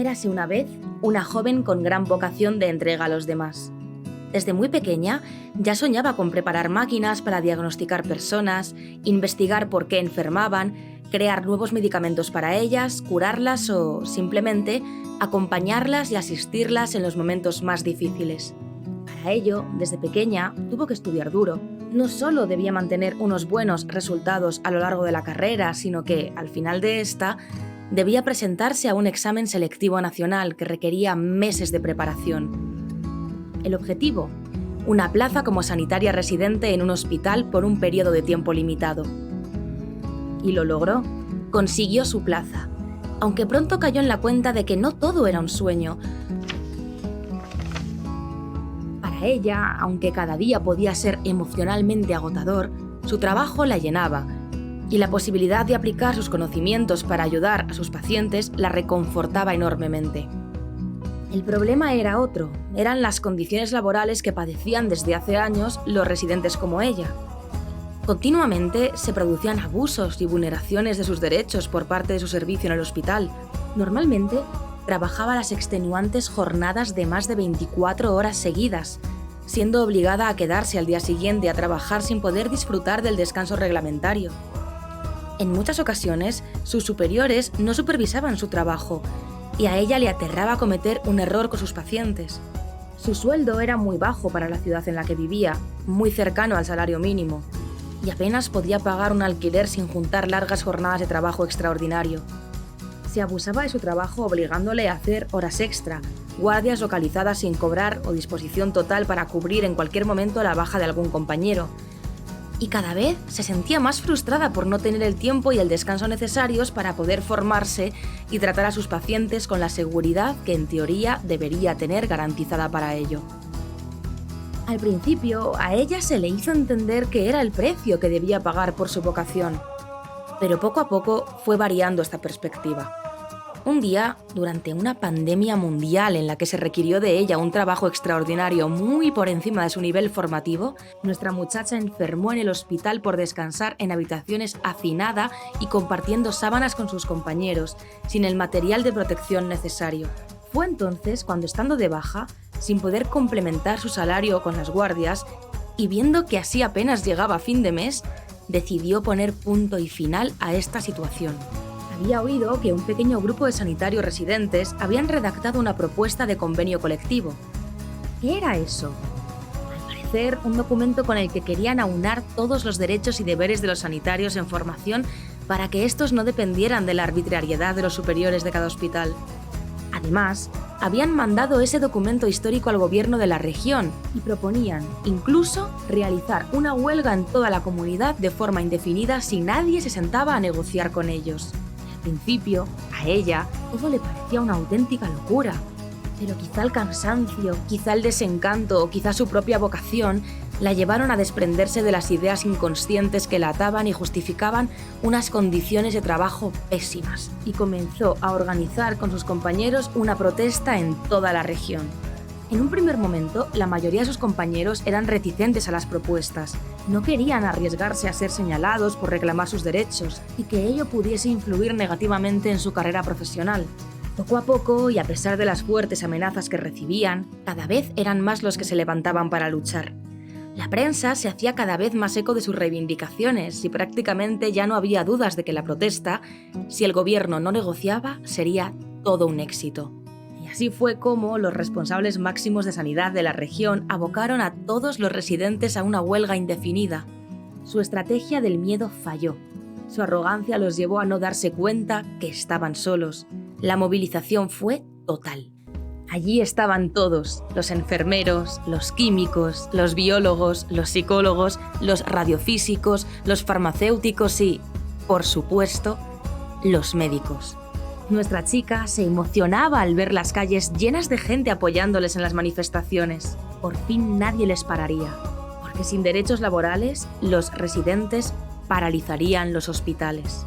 Érase una vez una joven con gran vocación de entrega a los demás. Desde muy pequeña ya soñaba con preparar máquinas para diagnosticar personas, investigar por qué enfermaban, crear nuevos medicamentos para ellas, curarlas o, simplemente, acompañarlas y asistirlas en los momentos más difíciles. Para ello, desde pequeña, tuvo que estudiar duro. No solo debía mantener unos buenos resultados a lo largo de la carrera, sino que, al final de esta, debía presentarse a un examen selectivo nacional que requería meses de preparación. El objetivo: una plaza como sanitaria residente en un hospital por un periodo de tiempo limitado. Y lo logró. Consiguió su plaza, aunque pronto cayó en la cuenta de que no todo era un sueño. Para ella, aunque cada día podía ser emocionalmente agotador, su trabajo la llenaba, y la posibilidad de aplicar sus conocimientos para ayudar a sus pacientes la reconfortaba enormemente. El problema era otro, eran las condiciones laborales que padecían desde hace años los residentes como ella. Continuamente se producían abusos y vulneraciones de sus derechos por parte de su servicio en el hospital. Normalmente trabajaba las extenuantes jornadas de más de 24 horas seguidas, siendo obligada a quedarse al día siguiente a trabajar sin poder disfrutar del descanso reglamentario. En muchas ocasiones, sus superiores no supervisaban su trabajo, y a ella le aterraba cometer un error con sus pacientes. Su sueldo era muy bajo para la ciudad en la que vivía, muy cercano al salario mínimo, y apenas podía pagar un alquiler sin juntar largas jornadas de trabajo extraordinario. Se abusaba de su trabajo obligándole a hacer horas extra, guardias localizadas sin cobrar o disposición total para cubrir en cualquier momento la baja de algún compañero. Y cada vez se sentía más frustrada por no tener el tiempo y el descanso necesarios para poder formarse y tratar a sus pacientes con la seguridad que en teoría debería tener garantizada para ello. Al principio, a ella se le hizo entender que era el precio que debía pagar por su vocación, pero poco a poco fue variando esta perspectiva. Un día, durante una pandemia mundial en la que se requirió de ella un trabajo extraordinario muy por encima de su nivel formativo, nuestra muchacha enfermó en el hospital por descansar en habitaciones hacinada y compartiendo sábanas con sus compañeros, sin el material de protección necesario. Fue entonces cuando, estando de baja, sin poder complementar su salario con las guardias, y viendo que así apenas llegaba a fin de mes, decidió poner punto y final a esta situación. Había oído que un pequeño grupo de sanitarios residentes habían redactado una propuesta de convenio colectivo. ¿Qué era eso? Al parecer, un documento con el que querían aunar todos los derechos y deberes de los sanitarios en formación para que estos no dependieran de la arbitrariedad de los superiores de cada hospital. Además, habían mandado ese documento histórico al gobierno de la región y proponían, incluso, realizar una huelga en toda la comunidad de forma indefinida si nadie se sentaba a negociar con ellos. Al principio, a ella, todo le parecía una auténtica locura, pero quizá el cansancio, quizá el desencanto o quizá su propia vocación la llevaron a desprenderse de las ideas inconscientes que la ataban y justificaban unas condiciones de trabajo pésimas, y comenzó a organizar con sus compañeros una protesta en toda la región. En un primer momento, la mayoría de sus compañeros eran reticentes a las propuestas. No querían arriesgarse a ser señalados por reclamar sus derechos y que ello pudiese influir negativamente en su carrera profesional. Poco a poco, y a pesar de las fuertes amenazas que recibían, cada vez eran más los que se levantaban para luchar. La prensa se hacía cada vez más eco de sus reivindicaciones y prácticamente ya no había dudas de que la protesta, si el gobierno no negociaba, sería todo un éxito. Y así fue como los responsables máximos de sanidad de la región abocaron a todos los residentes a una huelga indefinida. Su estrategia del miedo falló. Su arrogancia los llevó a no darse cuenta que estaban solos. La movilización fue total. Allí estaban todos, los enfermeros, los químicos, los biólogos, los psicólogos, los radiofísicos, los farmacéuticos y, por supuesto, los médicos. Nuestra chica se emocionaba al ver las calles llenas de gente apoyándoles en las manifestaciones. Por fin nadie les pararía, porque sin derechos laborales, los residentes paralizarían los hospitales.